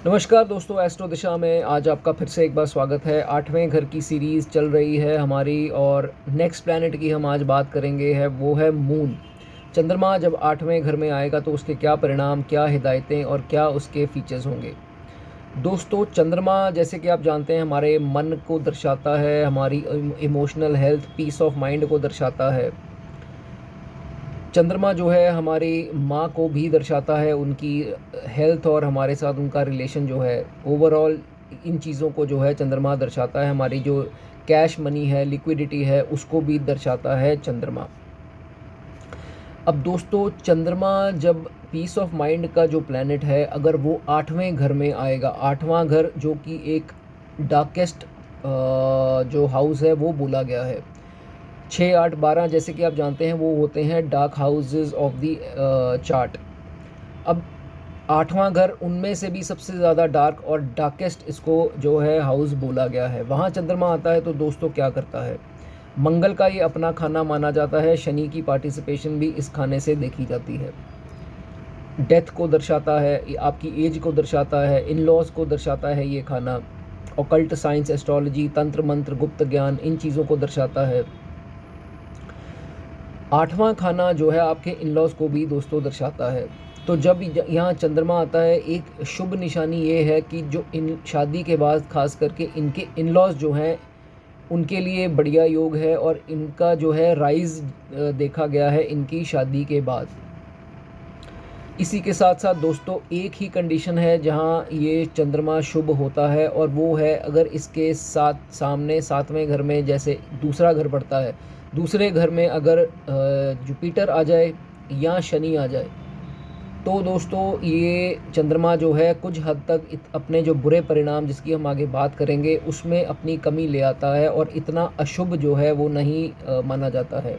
नमस्कार दोस्तों, एस्ट्रो दिशा में आज आपका फिर से एक बार स्वागत है। 8वें घर की सीरीज़ चल रही है हमारी और नेक्स्ट प्लैनेट की हम आज बात करेंगे है वो है मून। चंद्रमा जब 8वें घर में आएगा तो उसके क्या परिणाम, क्या हिदायतें और क्या उसके फीचर्स होंगे। दोस्तों, चंद्रमा जैसे कि आप जानते हैं हमारे मन को दर्शाता है, हमारी emotional health, peace of mind को दर्शाता है। चंद्रमा जो है हमारी माँ को भी दर्शाता है, उनकी हेल्थ और हमारे साथ उनका रिलेशन जो है ओवरऑल इन चीज़ों को जो है चंद्रमा दर्शाता है। हमारी जो कैश मनी है, लिक्विडिटी है, उसको भी दर्शाता है चंद्रमा। अब दोस्तों, चंद्रमा जब पीस ऑफ माइंड का जो प्लैनेट है, अगर वो 8वें घर में आएगा, 8वां घर जो कि एक डार्केस्ट जो हाउस है वो बोला गया है। 6, 8, 12 जैसे कि आप जानते हैं वो होते हैं dark houses of the chart. अब 8वां घर उनमें से भी सबसे ज़्यादा डार्क और डार्केस्ट इसको जो है हाउस बोला गया है। वहाँ चंद्रमा आता है तो दोस्तों क्या करता है, मंगल का ये अपना खाना माना जाता है। शनि की पार्टिसिपेशन भी इस खाने से देखी जाती है। डेथ को दर्शाता है, आपकी एज को दर्शाता है, इन लॉज को दर्शाता है ये खाना। ऑकल्ट साइंस, एस्ट्रोलॉजी, तंत्र मंत्र, गुप्त ज्ञान, इन चीज़ों को दर्शाता है। 8वां खाना जो है आपके इन लॉज को भी दोस्तों दर्शाता है। तो जब यहाँ चंद्रमा आता है, एक शुभ निशानी ये है कि जो इन शादी के बाद खास करके इनके इन लॉज जो हैं उनके लिए बढ़िया योग है और इनका जो है राइज देखा गया है इनकी शादी के बाद। इसी के साथ साथ दोस्तों एक ही कंडीशन है जहाँ ये चंद्रमा शुभ होता है, और वो है अगर इसके साथ सामने 7वें घर में जैसे दूसरा घर पड़ता है, दूसरे घर में अगर जुपिटर आ जाए या शनि आ जाए, तो दोस्तों ये चंद्रमा जो है कुछ हद तक अपने जो बुरे परिणाम जिसकी हम आगे बात करेंगे उसमें अपनी कमी ले आता है, और इतना अशुभ जो है वो नहीं माना जाता है।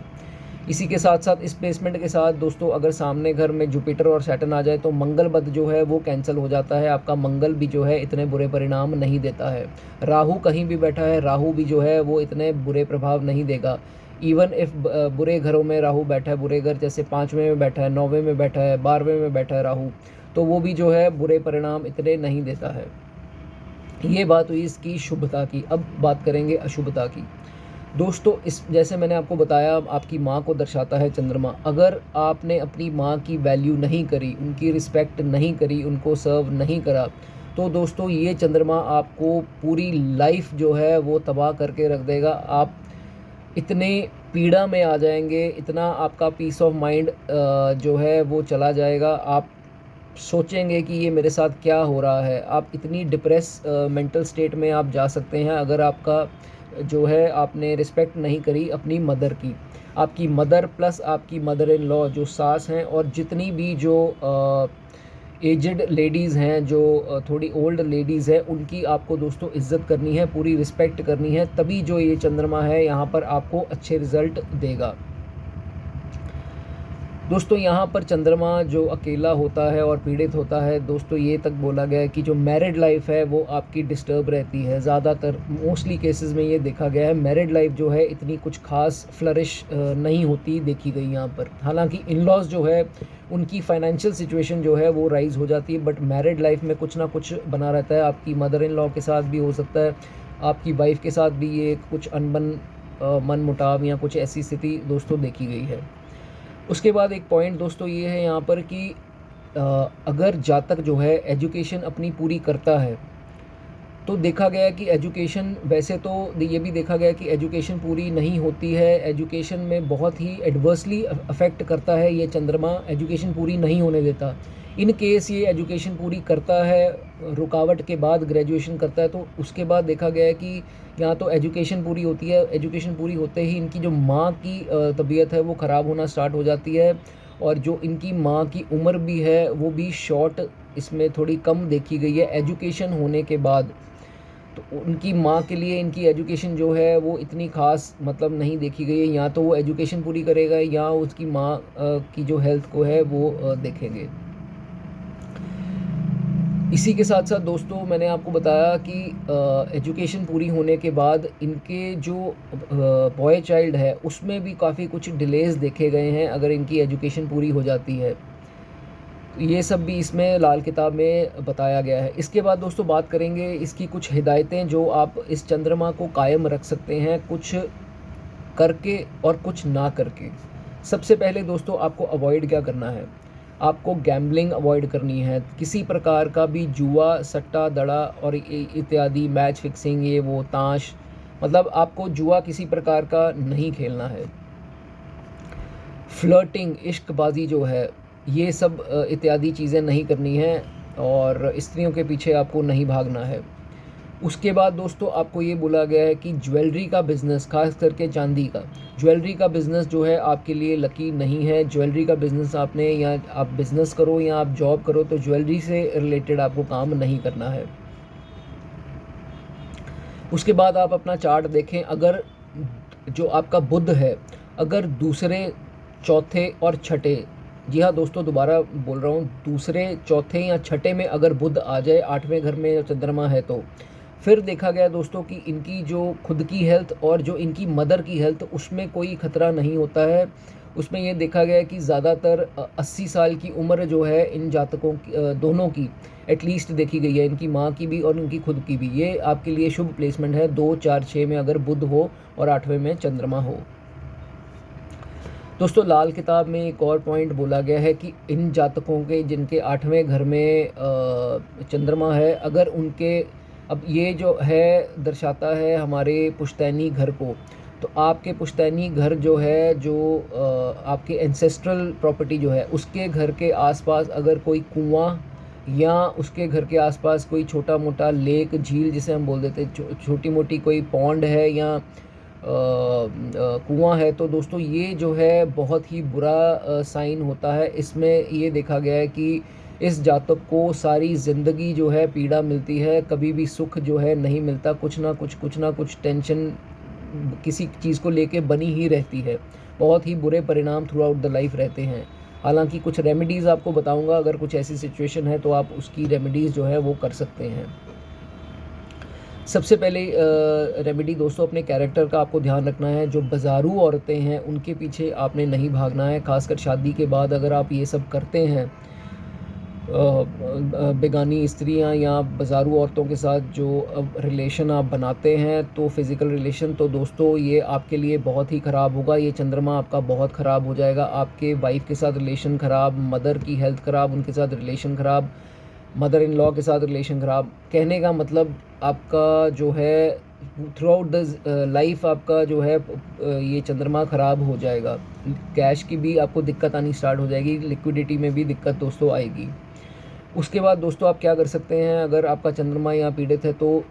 इसी के साथ साथ इस प्लेसमेंट के साथ दोस्तों अगर सामने घर में जुपिटर और सैटर्न आ जाए तो मंगल बद जो है वो कैंसिल हो जाता है। आपका मंगल भी जो है इतने बुरे परिणाम नहीं देता है। राहु कहीं भी बैठा है, राहु भी जो है वो इतने बुरे प्रभाव नहीं देगा। इवन इफ बुरे घरों में राहु बैठा है, बुरे घर जैसे 5वें में बैठा है, 9वें में बैठा है, 12वें में बैठा है राहु, तो वो भी जो है बुरे परिणाम इतने नहीं देता है। ये बात हुई इसकी शुभता की। अब बात करेंगे अशुभता की। दोस्तों, इस जैसे मैंने आपको बताया आपकी माँ को दर्शाता है चंद्रमा। अगर आपने अपनी माँ की वैल्यू नहीं करी, उनकी रिस्पेक्ट नहीं करी, उनको सर्व नहीं करा, तो दोस्तों ये चंद्रमा आपको पूरी लाइफ जो है वो तबाह करके रख देगा। आप इतने पीड़ा में आ जाएंगे, इतना आपका पीस ऑफ माइंड जो है वो चला जाएगा। आप सोचेंगे कि ये मेरे साथ क्या हो रहा है। आप इतनी डिप्रेस मेंटल स्टेट में आप जा सकते हैं अगर आपका जो है आपने रिस्पेक्ट नहीं करी अपनी मदर की। आपकी मदर प्लस आपकी मदर इन लॉ जो सास हैं, और जितनी भी जो एजड लेडीज़ हैं, जो थोड़ी ओल्ड लेडीज़ हैं, उनकी आपको दोस्तों इज़्ज़त करनी है, पूरी रिस्पेक्ट करनी है, तभी जो ये चंद्रमा है यहाँ पर आपको अच्छे रिज़ल्ट देगा। दोस्तों यहाँ पर चंद्रमा जो अकेला होता है और पीड़ित होता है, दोस्तों ये तक बोला गया है कि जो मैरिड लाइफ है वो आपकी डिस्टर्ब रहती है। ज़्यादातर मोस्टली केसेस में ये देखा गया है मैरिड लाइफ जो है इतनी कुछ खास फ्लरिश नहीं होती देखी गई यहाँ पर। हालांकि इन लॉज जो है उनकी फाइनेंशियल सिचुएशन जो है वो राइज हो जाती है, बट मैरिड लाइफ में कुछ ना कुछ बना रहता है। आपकी मदर इन लॉ के साथ भी हो सकता है, आपकी वाइफ के साथ भी ये कुछ अनबन मन मुटाव या कुछ ऐसी स्थिति दोस्तों देखी गई है। उसके बाद एक पॉइंट दोस्तों ये है यहाँ पर कि अगर जातक जो है एजुकेशन अपनी पूरी करता है, तो देखा गया कि एजुकेशन वैसे तो ये भी देखा गया कि एजुकेशन पूरी नहीं होती है, एजुकेशन में बहुत ही एडवर्सली अफेक्ट करता है ये चंद्रमा, एजुकेशन पूरी नहीं होने देता। इन केस ये एजुकेशन पूरी करता है, रुकावट के बाद ग्रेजुएशन करता है, तो उसके बाद देखा गया है कि यहाँ तो एजुकेशन पूरी होती है, एजुकेशन पूरी होते ही इनकी जो माँ की तबीयत है वो ख़राब होना स्टार्ट हो जाती है, और जो इनकी माँ की उम्र भी है वो भी शॉर्ट इसमें थोड़ी कम देखी गई है एजुकेशन होने के बाद। तो उनकी माँ के लिए इनकी एजुकेशन जो है वो इतनी ख़ास मतलब नहीं देखी गई है। या तो वो एजुकेशन पूरी करेगा या उसकी माँ की जो हेल्थ को है वो देखेंगे। इसी के साथ साथ दोस्तों मैंने आपको बताया कि एजुकेशन पूरी होने के बाद इनके जो बॉय चाइल्ड है उसमें भी काफ़ी कुछ डिलेज़ देखे गए हैं अगर इनकी एजुकेशन पूरी हो जाती है। ये सब भी इसमें लाल किताब में बताया गया है। इसके बाद दोस्तों बात करेंगे इसकी कुछ हिदायतें जो आप इस चंद्रमा को कायम रख सकते हैं, कुछ करके और कुछ ना करके। सबसे पहले दोस्तों आपको अवॉइड क्या करना है, आपको गैम्बलिंग अवॉइड करनी है, किसी प्रकार का भी जुआ, सट्टा, दड़ा और इत्यादि, मैच फिक्सिंग, ये वो, ताश, मतलब आपको जुआ किसी प्रकार का नहीं खेलना है। फ्लर्टिंग, इश्कबाजी जो है, ये सब इत्यादि चीज़ें नहीं करनी है और स्त्रियों के पीछे आपको नहीं भागना है। उसके बाद दोस्तों आपको ये बोला गया है कि ज्वेलरी का बिज़नेस, खास करके चांदी का ज्वेलरी का बिज़नेस जो है आपके लिए लकी नहीं है। ज्वेलरी का बिज़नेस आपने, या आप बिज़नेस करो या आप जॉब करो, तो ज्वेलरी से रिलेटेड आपको काम नहीं करना है। उसके बाद आप अपना चार्ट देखें, अगर जो आपका बुध है, अगर दूसरे, चौथे और छठे, जी हाँ दोस्तों दोबारा बोल रहा हूँ, दूसरे, चौथे या छठे में अगर बुध आ जाए, 8वें घर में चंद्रमा है, तो फिर देखा गया दोस्तों कि इनकी जो खुद की हेल्थ और जो इनकी मदर की हेल्थ, उसमें कोई ख़तरा नहीं होता है। उसमें ये देखा गया है कि ज़्यादातर 80 साल की उम्र जो है इन जातकों की, दोनों की एटलीस्ट देखी गई है, इनकी माँ की भी और इनकी खुद की भी। ये आपके लिए शुभ प्लेसमेंट है, 2, 4, 6 में अगर बुध हो और 8वें में चंद्रमा हो। दोस्तों लाल किताब में एक और पॉइंट बोला गया है कि इन जातकों के जिनके 8वें घर में चंद्रमा है, अगर उनके, अब ये जो है दर्शाता है हमारे पुश्तैनी घर को, तो आपके पुश्तैनी घर जो है, जो आपके एंसेस्ट्रल प्रॉपर्टी जो है, उसके घर के आसपास अगर कोई कुआं या उसके घर के आसपास कोई छोटा मोटा लेक, झील जिसे हम बोल देते हैं, छोटी मोटी कोई पॉन्ड है या कुआं है, तो दोस्तों ये जो है बहुत ही बुरा साइन होता है। इसमें ये देखा गया है कि इस जातक को सारी ज़िंदगी जो है पीड़ा मिलती है, कभी भी सुख जो है नहीं मिलता, कुछ ना कुछ टेंशन किसी चीज़ को लेके बनी ही रहती है, बहुत ही बुरे परिणाम थ्रू आउट द लाइफ रहते हैं। हालांकि कुछ रेमेडीज़ आपको बताऊंगा, अगर कुछ ऐसी सिचुएशन है तो आप उसकी रेमेडीज़ जो है वो कर सकते हैं। सबसे पहले रेमेडी दोस्तों, अपने कैरेक्टर का आपको ध्यान रखना है। जो बाज़ारू औरतें हैं उनके पीछे आपने नहीं भागना है, खासकर शादी के बाद अगर आप ये सब करते हैं, बेगानी स्त्रियां या बाज़ारू औरतों के साथ जो रिलेशन आप बनाते हैं, तो फिज़िकल रिलेशन, तो दोस्तों ये आपके लिए बहुत ही ख़राब होगा। ये चंद्रमा आपका बहुत ख़राब हो जाएगा, आपके वाइफ के साथ रिलेशन ख़राब, मदर की हेल्थ ख़राब, उनके साथ रिलेशन ख़राब, मदर इन लॉ के साथ रिलेशन ख़राब। कहने का मतलब आपका जो है थ्रू आउट द लाइफ आपका जो है ये चंद्रमा ख़राब हो जाएगा। कैश की भी आपको दिक्कत आनी स्टार्ट हो जाएगी, लिक्विडिटी में भी दिक्कत दोस्तों आएगी। उसके बाद दोस्तों आप क्या कर सकते हैं, अगर आपका चंद्रमा यहाँ पीड़ित है तो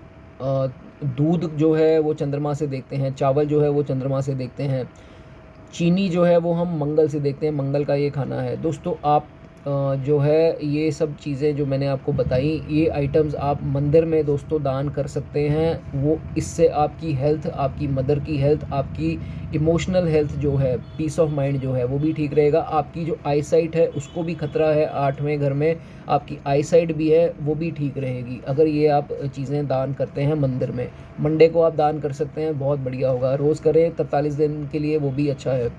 दूध जो है वो चंद्रमा से देखते हैं, चावल जो है वो चंद्रमा से देखते हैं, चीनी जो है वो हम मंगल से देखते हैं, मंगल का ये खाना है। दोस्तों आप जो है ये सब चीज़ें जो मैंने आपको बताई, ये आइटम्स आप मंदिर में दोस्तों दान कर सकते हैं। वो इससे आपकी हेल्थ, आपकी मदर की हेल्थ, आपकी इमोशनल हेल्थ जो है, पीस ऑफ माइंड जो है वो भी ठीक रहेगा। आपकी जो आई साइट है उसको भी खतरा है, 8वें घर में आपकी आई साइट भी है, वो भी ठीक रहेगी अगर ये आप चीज़ें दान करते हैं मंदिर में। मंडे को आप दान कर सकते हैं, बहुत बढ़िया होगा। रोज़ करें 43 दिन के लिए, वो भी अच्छा है।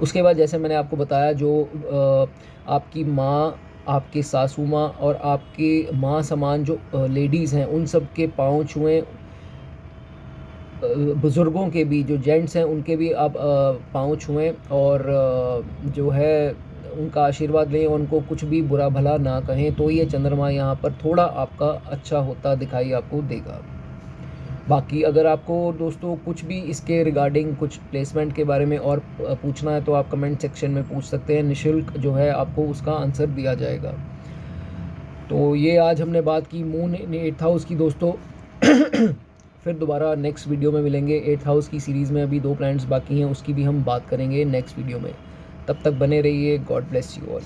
उसके बाद जैसे मैंने आपको बताया, जो आपकी माँ, आपकी सासू माँ और आपकी माँ समान जो लेडीज़ हैं, उन सब के पाँव छुएं। बुज़ुर्गों के भी, जो जेंट्स हैं उनके भी आप पाँव छुएं और जो है उनका आशीर्वाद लें, उनको कुछ भी बुरा भला ना कहें, तो ये चंद्रमा यहाँ पर थोड़ा आपका अच्छा होता दिखाई आपको देगा। बाकी अगर आपको दोस्तों कुछ भी इसके रिगार्डिंग, कुछ प्लेसमेंट के बारे में और पूछना है तो आप कमेंट सेक्शन में पूछ सकते हैं, निःशुल्क जो है आपको उसका आंसर दिया जाएगा। तो ये आज हमने बात की मून इन 8th हाउस की दोस्तों। फिर दोबारा नेक्स्ट वीडियो में मिलेंगे। 8th हाउस की सीरीज़ में अभी 2 प्लैनेट्स बाकी हैं, उसकी भी हम बात करेंगे नेक्स्ट वीडियो में। तब तक बने रहिए। God bless you all.